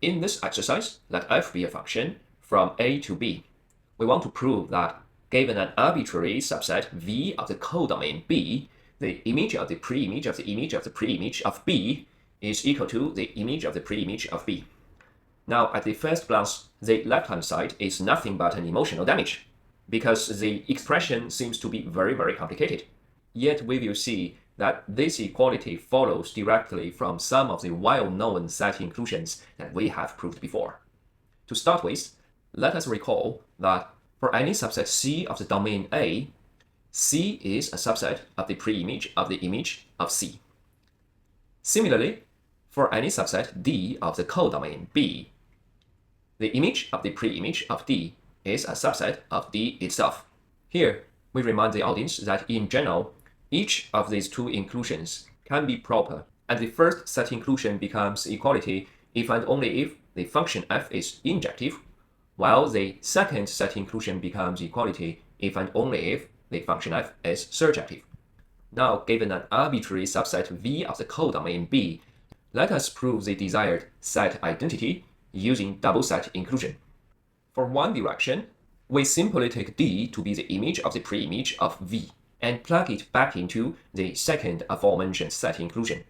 In this exercise, let f be a function from a to b. We want to prove that given an arbitrary subset V of the codomain B, the image of the preimage of the image of the preimage of B is equal to the image of the preimage of B. Now, at the first glance, the left-hand side is nothing but an emotional damage, because the expression seems to be very, very complicated. Yet we will see that this equality follows directly from some of the well-known set inclusions that we have proved before. To start with, let us recall that for any subset C of the domain A, C is a subset of the preimage of the image of C. Similarly, for any subset D of the codomain B, the image of the preimage of D is a subset of D itself. Here, we remind the audience that in general, each of these two inclusions can be proper, and the first set inclusion becomes equality if and only if the function f is injective, while the second set inclusion becomes equality if and only if the function f is surjective. Now, given an arbitrary subset V of the codomain B, let us prove the desired set identity using double set inclusion. For one direction, we simply take D to be the image of the preimage of V and plug it back into the second aforementioned set inclusion,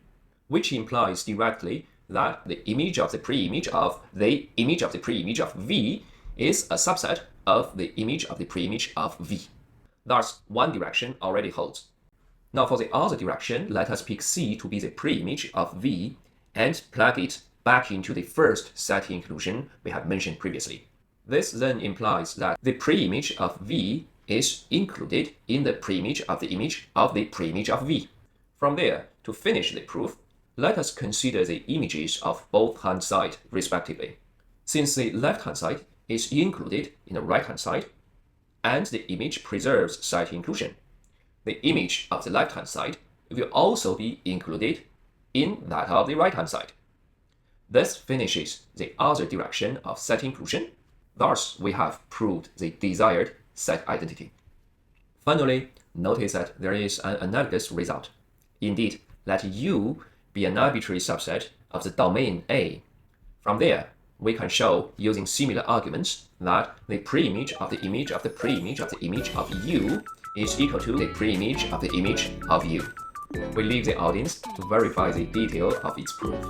which implies directly that the image of the preimage of the image of the preimage of V is a subset of the image of the preimage of V. Thus, one direction already holds. Now for the other direction, let us pick C to be the preimage of V and plug it back into the first set inclusion we have mentioned previously. This then implies that the preimage of V is included in the preimage of the image of the preimage of V. From there, to finish the proof, let us consider the images of both hand side respectively. Since the left-hand side is included in the right-hand side, and the image preserves site inclusion, the image of the left-hand side will also be included in that of the right-hand side. This finishes the other direction of set inclusion. Thus, we have proved the desired set identity. Finally, notice that there is an analogous result. Indeed, let U be an arbitrary subset of the domain A. From there, we can show, using similar arguments, that the preimage of the image of the preimage of the image of U is equal to the preimage of the image of U. We leave the audience to verify the detail of its proof.